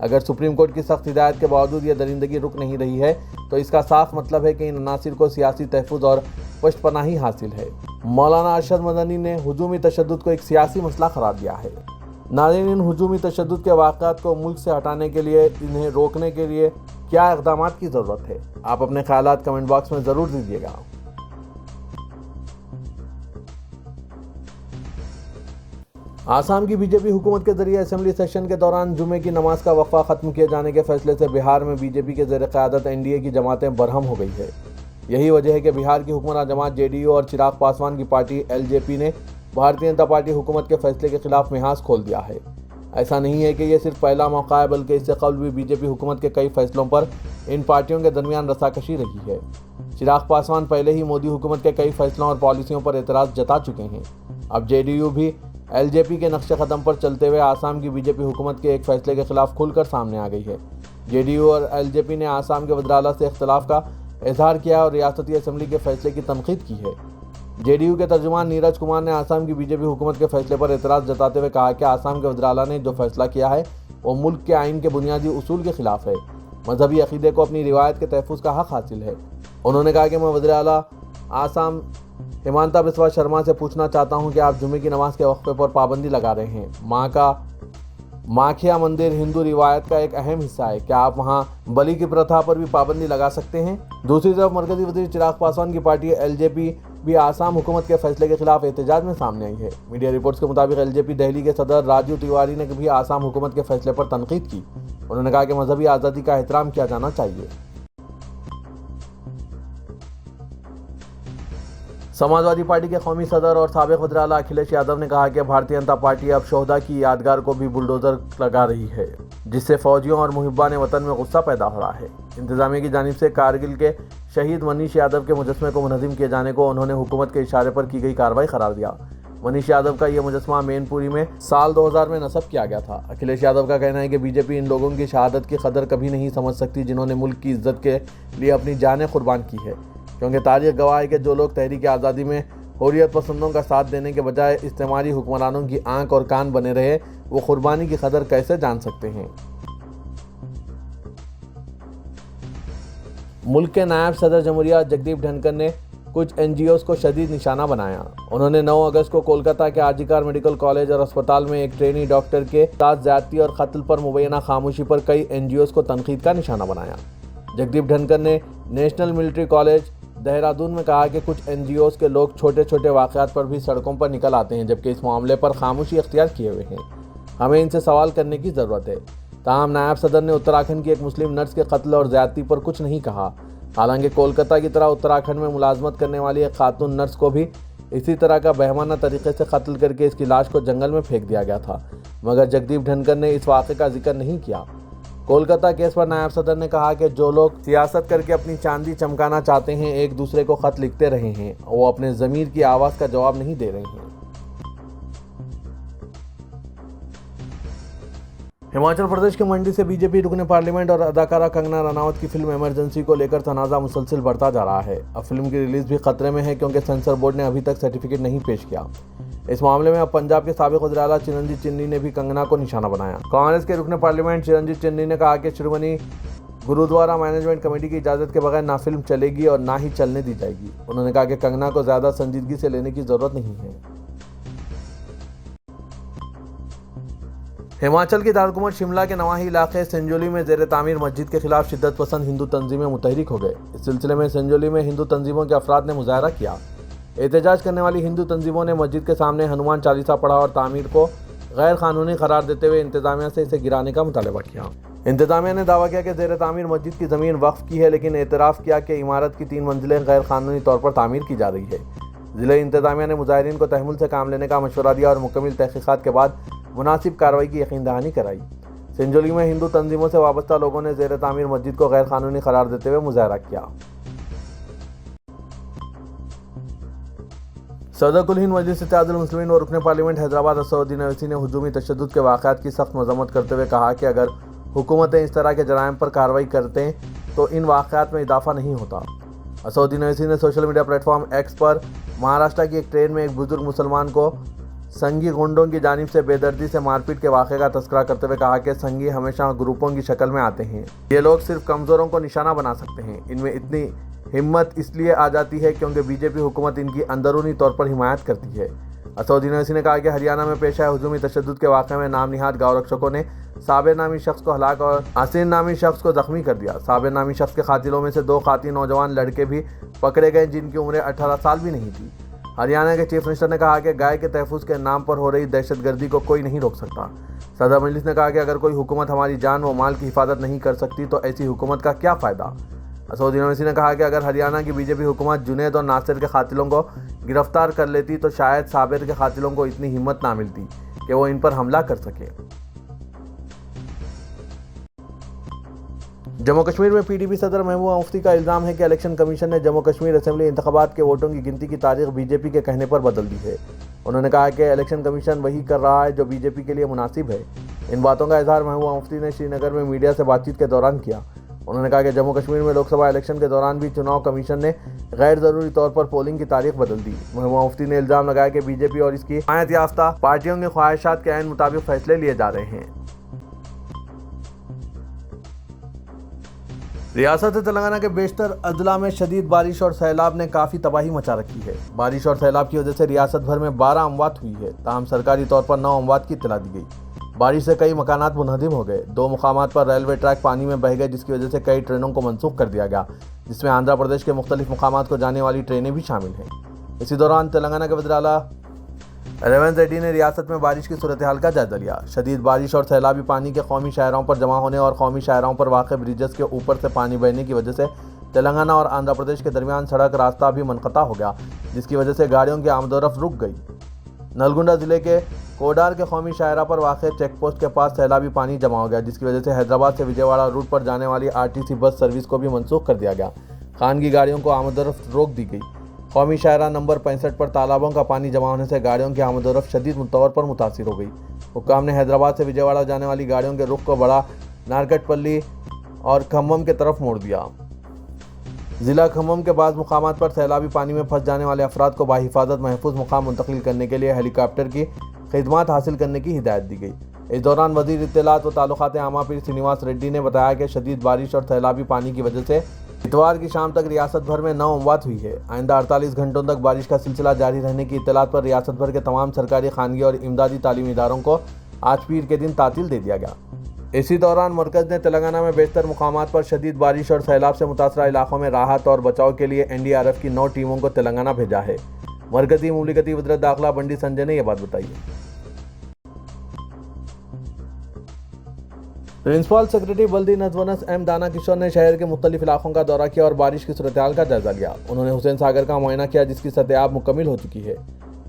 اگر supreme court کی سخت ہدایت کے باوجود یہ درندگی رک نہیں رہی ہے تو اس کا صاف مطلب ہے کہ ان عناصر کو سیاسی تحفظ اور پشت پناہی حاصل ہے۔ مولانا ارشد مدنی نے ہجومی تشدد کو ایک سیاسی مسئلہ قرار دیا ہے۔ ناظرین، ان ہجومی تشدد کے واقعات کو ملک سے ہٹانے کے لیے، انہیں روکنے کے لیے کیا اقدامات کی ضرورت ہے؟ آپ اپنے خیالات کمنٹ باکس میں ضرور دیجیے گا۔ آسام کی بی جے پی حکومت کے ذریعے اسمبلی سیشن کے دوران جمعے کی نماز کا وقفہ ختم کیے جانے کے فیصلے سے بہار میں بی جے پی کے زیر قیادت این ڈی اے کی جماعتیں برہم ہو گئی ہے۔ یہی وجہ ہے کہ بہار کی حکمراں جماعت جے ڈی یو اور چراغ پاسوان کی پارٹی ایل جے پی نے بھارتیہ جنتا پارٹی حکومت کے فیصلے کے خلاف محاذ کھول دیا ہے۔ ایسا نہیں ہے کہ یہ صرف پہلا موقع ہے، بلکہ اس سے قبل بھی بی جے پی حکومت کے کئی فیصلوں پر ان پارٹیوں کے درمیان رساکشی رہی ہے۔ چراغ پاسوان پہلے ہی مودی حکومت کے کئی فیصلوں اور پالیسیوں پر اعتراض جتا چکے ہیں۔ اب جے ڈی یو بھی ایل جے پی کے نقش قدم پر چلتے ہوئے آسام کی بی جے پی حکومت کے ایک فیصلے کے خلاف کھل کر سامنے آ گئی ہے۔ جے ڈی یو اور ایل جے پی نے آسام کے وزراء سے اختلاف کا اظہار کیا اور ریاستی اسمبلی کے فیصلے کی تنقید کی ہے۔ جے ڈی یو کے ترجمان نیرج کمار نے آسام کی بی جے پی حکومت کے فیصلے پر اعتراض جتاتے ہوئے کہا کہ آسام کے وزراء نے جو فیصلہ کیا ہے وہ ملک کے آئین کے بنیادی اصول کے خلاف ہے۔ مذہبی عقیدے کو اپنی روایت کے تحفظ کا حق حاصل ہے۔ انہوں نے کہا کہ میں وزیر اعلیٰ آسام ہیمانتا بسوا شرما سے پوچھنا چاہتا ہوں کہ آپ جمعے کی نماز کے وقفے پر پابندی لگا رہے ہیں۔ ماں کا ماکھیا مندر ہندو روایت کا ایک اہم حصہ ہے، کیا آپ وہاں بلی کی پرتھا پر بھی پابندی لگا سکتے ہیں؟ دوسری طرف مرکزی وزیر چراغ پاسوان کی پارٹی ایل جے پی بھی آسام حکومت کے فیصلے کے خلاف احتجاج میں سامنے آئی ہے۔ میڈیا رپورٹس کے مطابق ایل جے پی دہلی کے صدر راجیو تیواری نے بھی آسام حکومت کے فیصلے پر تنقید کی۔ انہوں نے کہا کہ مذہبی آزادی کا احترام کیا جانا چاہیے۔ سماجوادی پارٹی کے قومی صدر اور سابق وزیر اعلیٰ اکھلیش یادو نے کہا کہ بھارتیہ جنتا پارٹی اب شہدا کی یادگار کو بھی بلڈوزر لگا رہی ہے، جس سے فوجیوں اور محبان وطن میں غصہ پیدا ہو رہا ہے۔ انتظامیہ کی جانب سے کارگل کے شہید منیش یادو کے مجسمے کو منہدم کیے جانے کو انہوں نے حکومت کے اشارے پر کی گئی کارروائی قرار دیا۔ منیش یادو کا یہ مجسمہ مین پوری میں سال 2000 میں نصب کیا گیا تھا۔ اکھلیش یادو کا کہنا ہے کہ بی جے پی ان لوگوں کی شہادت کی قدر کبھی نہیں سمجھ سکتی جنہوں نے ملک کی عزت کے لیے اپنی جانیں قربان کی ہے، کیونکہ تاریخ گواہ ہے کہ جو لوگ تحریک آزادی میں حریت پسندوں کا ساتھ دینے کے بجائے استعماری حکمرانوں کی آنکھ اور کان بنے رہے، وہ قربانی کی قدر کیسے جان سکتے ہیں؟ ملک کے نائب صدر جمہوریہ جگدیپ دھنکر نے کچھ این جی اوز کو شدید نشانہ بنایا۔ انہوں نے 9 اگست کو کولکاتہ کے آر جی کر میڈیکل کالج اور اسپتال میں ایک ٹرینی ڈاکٹر کے ساتھ زیادتی اور قتل پر مبینہ خاموشی پر کئی این جی اوز کو تنقید کا نشانہ بنایا۔ جگدیپ دھنکر نے نیشنل ملٹری کالج دہرادون میں کہا کہ کچھ این جی اوز کے لوگ چھوٹے چھوٹے واقعات پر بھی سڑکوں پر نکل آتے ہیں، جبکہ اس معاملے پر خاموشی اختیار کیے ہوئے ہیں۔ ہمیں ان سے سوال کرنے کی ضرورت ہے۔ تاہم نائب صدر نے اتراکھنڈ کی ایک مسلم نرس کے قتل اور زیادتی پر کچھ نہیں کہا۔ حالانکہ کولکاتہ کی طرح اتراکھنڈ میں ملازمت کرنے والی ایک خاتون نرس کو بھی اسی طرح کا بہیمانہ طریقے سے قتل کر کے اس کی لاش کو جنگل میں پھینک دیا گیا تھا، مگر جگدیپ دھنکر نے اس واقعے کا ذکر نہیں کیا۔ کولکاتہ کیس پر نائب صدر نے کہا کہ جو لوگ سیاست کر کے اپنی چاندی چمکانا چاہتے ہیں، ایک دوسرے کو خط لکھتے رہے ہیں، وہ اپنے ضمیر کی آواز کا جواب نہیں دے رہے ہیں۔ ہماچل پردیش کے منڈی سے بی جے پی رکن پارلیمنٹ اور اداکارہ کنگنا رناوت کی فلم ایمرجنسی کو لے کر تنازع مسلسل بڑھتا جا رہا ہے۔ اب فلم کی ریلیز بھی خطرے میں ہے کیونکہ سینسر بورڈ نے ابھی تک سرٹیفکیٹ نہیں پیش کیا۔ اس معاملے میں اب پنجاب کے سابق وزیر اعلیٰ چرنجیت چنی نے بھی کنگنا کو نشانہ بنایا۔ کانگریس کے رکن پارلیمنٹ چرنجیت چنی نے کہا کہ شرومنی گرودوارا مینجمنٹ کمیٹی کی اجازت کے بغیر نہ فلم چلے گی اور نہ ہی چلنے دی جائے گی۔ انہوں نے کہا کہ کنگنا کو زیادہ سنجیدگی سے لینے کی ضرورت نہیں ہے۔ ہماچل کی دارالحکومت شملہ کے نواحی علاقے سنجولی میں زیر تعمیر مسجد کے خلاف شدت پسند ہندو تنظیمیں متحرک ہو گئے۔ اس سلسلے میں سنجولی میں ہندو تنظیموں کے افراد نے مظاہرہ کیا۔ احتجاج کرنے والی ہندو تنظیموں نے مسجد کے سامنے ہنومان چالیسا پڑھا اور تعمیر کو غیر قانونی قرار دیتے ہوئے انتظامیہ سے اسے گرانے کا مطالبہ کیا۔ انتظامیہ نے دعویٰ کیا کہ زیر تعمیر مسجد کی زمین وقف کی ہے، لیکن اعتراف کیا کہ عمارت کی 3 منزلیں غیر قانونی طور پر تعمیر کی جا رہی ہے۔ ضلع انتظامیہ نے مظاہرین کو تحمل سے کام لینے کا مشورہ دیا اور مکمل تحقیقات کے بعد مناسب کارروائی کی یقین دہانی کرائی۔ سنجولی میں ہندو تنظیموں سے وابستہ لوگوں نے زیر تعمیر مسجد کو غیر قانونی قرار دیتے ہوئے مظاہرہ کیا۔ صدر کل ہند مجلس اتحاد المسلمین و رکن پارلیمنٹ حیدرآباد اسدالدین اویسی نے ہجومی تشدد کے واقعات کی سخت مذمت کرتے ہوئے کہا کہ اگر حکومتیں اس طرح کے جرائم پر کارروائی کرتے تو ان واقعات میں اضافہ نہیں ہوتا۔ اسدالدین اویسی نے سوشل میڈیا پلیٹ فارم ایکس پر مہاراشٹر کی ایک ٹرین میں ایک بزرگ مسلمان کو سنگھی گنڈوں کی جانب سے بے دردی سے مار پیٹ کے واقعے کا تذکرہ کرتے ہوئے کہا کہ سنگھی ہمیشہ گروپوں کی شکل میں آتے ہیں. یہ لوگ صرف کمزوروں کو نشانہ بنا سکتے ہیں. ان میں اتنی ہمت اس لیے آ جاتی ہے کیونکہ بی جے پی حکومت ان کی اندرونی طور پر حمایت کرتی ہے. اسدالدین اویسی نے کہا کہ ہریانہ میں پیش آئے ہجومی تشدد کے واقعے میں نام نہاد گاؤں رکشکوں نے صابر نامی شخص کو ہلاک اور حسین نامی شخص کو زخمی کر دیا. صابر نامی شخص کے قاتلوں میں سے 2 خاطی نوجوان لڑکے بھی پکڑے گئے جن کی عمریں 18 سال بھی نہیں تھی. ہریانہ کے چیف منسٹر نے کہا کہ گائے کے تحفظ کے نام پر ہو رہی دہشت گردی کو کوئی نہیں روک سکتا. صدر مجلس نے کہا کہ اگر کوئی حکومت ہماری جان و مال کی حفاظت نہیں کر سکتی تو ایسی حکومت کا کیا فائدہ. اسدالدین اویسی نے کہا کہ اگر ہریانہ کی بی جے پی حکومت جنید اور ناصر کے قاتلوں کو گرفتار کر لیتی تو شاید صابر کے قاتلوں کو اتنی ہمت نہ ملتی کہ وہ ان پر حملہ کر سکے. جموں کشمیر میں پی ڈی پی صدر محبوبہ مفتی کا الزام ہے کہ الیکشن کمیشن نے جموں کشمیر اسمبلی انتخابات کے ووٹوں کی گنتی کی تاریخ بی جے پی کے کہنے پر بدل دی ہے. انہوں نے کہا کہ الیکشن کمیشن وہی کر رہا ہے جو بی جے پی کے لیے مناسب ہے. ان باتوں کا اظہار محبوبہ مفتی نے سری نگر میں میڈیا سے بات چیت کے دوران کیا. انہوں نے کہا کہ جموں کشمیر میں لوک سبھا الیکشن کے دوران بھی چناؤ کمیشن نے غیر ضروری طور پر پولنگ کی تاریخ بدل دی. محبوبہ مفتی نے الزام لگایا کہ بی جے پی اور اس کی حمایت یافتہ پارٹیوں کی خواہشات کے عین مطابق فیصلے لیے جا رہے ہیں. ریاست تلنگانہ کے بیشتر اضلاع میں شدید بارش اور سیلاب نے کافی تباہی مچا رکھی ہے. بارش اور سیلاب کی وجہ سے ریاست بھر میں 12 اموات ہوئی ہے. تاہم سرکاری طور پر 9 اموات کی اطلاع دی گئی. بارش سے کئی مکانات منہدم ہو گئے. 2 مقامات پر ریلوے ٹریک پانی میں بہہ گئے جس کی وجہ سے کئی ٹرینوں کو منسوخ کر دیا گیا جس میں آندھرا پردیش کے مختلف مقامات کو جانے والی ٹرینیں بھی شامل ہیں. اسی دوران تلنگانہ کے وزیر اعلیٰ ریونت ریڈی نے ریاست میں بارش کی صورتحال کا جائزہ لیا. شدید بارش اور سیلابی پانی کے قومی شاہراہوں پر جمع ہونے اور قومی شاہراہوں پر واقع بریجز کے اوپر سے پانی بہنے کی وجہ سے تلنگانہ اور آندھرا پردیش کے درمیان سڑک راستہ بھی منقطع ہو گیا جس کی وجہ سے گاڑیوں کی آمد و رفت رک گئی. نلگنڈا ضلع کے کوڈار کے قومی شاہراہ پر واقع چیک پوسٹ کے پاس سیلابی پانی جمع ہو گیا جس کی وجہ سے حیدرآباد سے وجے واڑہ روٹ پر جانے والی RTC بس سروس کو بھی منسوخ کر دیا گیا. خانگی گاڑیوں کو آمد و رفت روک دی گئی. قومی شاہراہ نمبر 65 پر تالابوں کا پانی جمع ہونے سے گاڑیوں کی آمد و رفت شدید طور پر متاثر ہو گئی. حکام نے حیدرآباد سے وجے واڑہ جانے والی گاڑیوں کے رخ کو بڑا نارکٹ پلی اور کھمم کی طرف موڑ دیا. ضلع کھمم کے بعض مقامات پر سیلابی پانی میں پھنس جانے والے افراد کو بحفاظت محفوظ مقام منتقل کرنے کے لیے ہیلی کاپٹر کی خدمات حاصل کرنے کی ہدایت دی گئی. اس دوران وزیر اطلاعات و تعلقات عامہ پیر سرینواس ریڈی نے بتایا کہ شدید بارش اور سیلابی پانی کی وجہ سے اتوار کی شام تک ریاست بھر میں 9 اموات ہوئی ہے. آئندہ 48 گھنٹوں تک بارش کا سلسلہ جاری رہنے کی اطلاعات پر ریاست بھر کے تمام سرکاری خانگی اور امدادی تعلیمی اداروں کو آج پیر کے دن تعطیل دے دیا گیا. اسی دوران مرکز نے تلنگانہ میں بیشتر مقامات پر شدید بارش اور سیلاب سے متاثرہ علاقوں میں راحت اور بچاؤ کے لیے NDRF کی 9 ٹیموں کو تلنگانہ بھیجا ہے. مرکزی مملکتی وزارت داخلہ بنڈی سنجے نے یہ بات بتائی ہے. پرنسپل سیکرٹری بلدی نظم و نسق M دانا کشور نے شہر کے مختلف علاقوں کا دورہ کیا اور بارش کی صورتحال کا جائزہ لیا. انہوں نے حسین ساگر کا معائنہ کیا جس کی سطح آب مکمل ہو چکی ہے.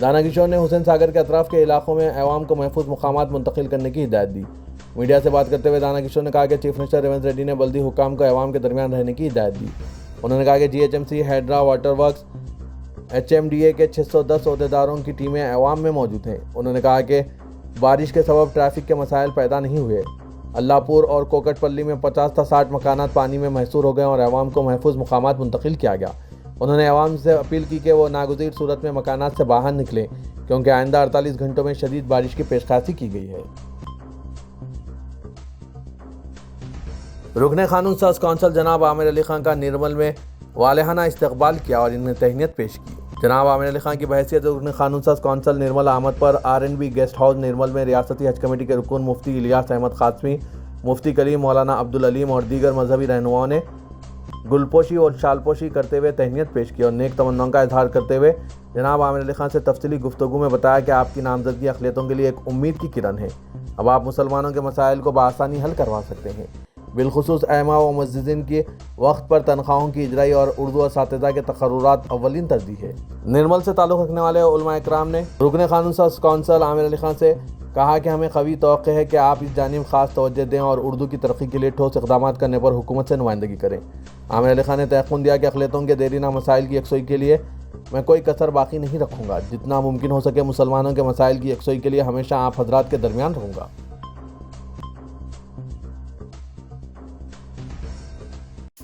دانا کشور نے حسین ساگر کے اطراف کے علاقوں میں عوام کو محفوظ مقامات منتقل کرنے کی ہدایت دی. میڈیا سے بات کرتے ہوئے دانا کشور نے کہا کہ چیف منسٹر ریونت ریڈی نے بلدی حکام کو عوام کے درمیان رہنے کی ہدایت دی. انہوں نے کہا کہ GHMC ہیڈرا واٹر ورکس HMDA کے 610 عہدیداروں کی ٹیمیں عوام میں موجود ہیں. انہوں نے کہا کہ بارش کے سبب ٹریفک کے مسائل پیدا نہیں ہوئے. اللہ پور اور کوکٹ پلی میں 50 تا 60 مکانات پانی میں محصور ہو گئے اور عوام کو محفوظ مقامات منتقل کیا گیا. انہوں نے عوام سے اپیل کی کہ وہ ناگزیر صورت میں مکانات سے باہر نکلیں کیونکہ آئندہ 48 گھنٹوں میں شدید بارش کی پیشخواسی کی گئی ہے. رکن قانون ساز کونسل جناب عامر علی خان کا نرمل میں والہانہ استقبال کیا اور انہیں تہنیت پیش کی. جناب عامر علی خان کی بحیثیت رکن قانون ساز کونسل نرمل آمد پر R&B گیسٹ ہاؤس نرمل میں ریاستی حج کمیٹی کے رکن مفتی الیاس احمد قاسمی، مفتی کلیم مولانا عبدالعلیم اور دیگر مذہبی رہنماؤں نے گلپوشی اور شالپوشی کرتے ہوئے تہنیت پیش کی اور نیک تمناؤں کا اظہار کرتے ہوئے جناب عامر علی خان سے تفصیلی گفتگو میں بتایا کہ آپ کی نامزدگی اقلیتوں کے لیے ایک امید کی کرن ہے. اب آپ مسلمانوں کے مسائل کو بآسانی حل کروا سکتے ہیں. بالخصوص ائمہ و معززین کی وقت پر تنخواہوں کی اجرائی اور اردو اساتذہ کے تقررات اولین ترجیح ہے. نرمل سے تعلق رکھنے والے علماء اکرام نے رکن قانون ساز کونسل عامر علی خان سے کہا کہ ہمیں قوی توقع ہے کہ آپ اس جانب خاص توجہ دیں اور اردو کی ترقی کے لیے ٹھوس اقدامات کرنے پر حکومت سے نمائندگی کریں. عامر علی خان نے تیقن دیا کہ اقلیتوں کے دیرینہ مسائل کی یکسوئی کے لیے میں کوئی کسر باقی نہیں رکھوں گا. جتنا ممکن ہو سکے مسلمانوں کے مسائل کی یکسوئی کے لیے ہمیشہ آپ حضرات کے درمیان رہوں گا.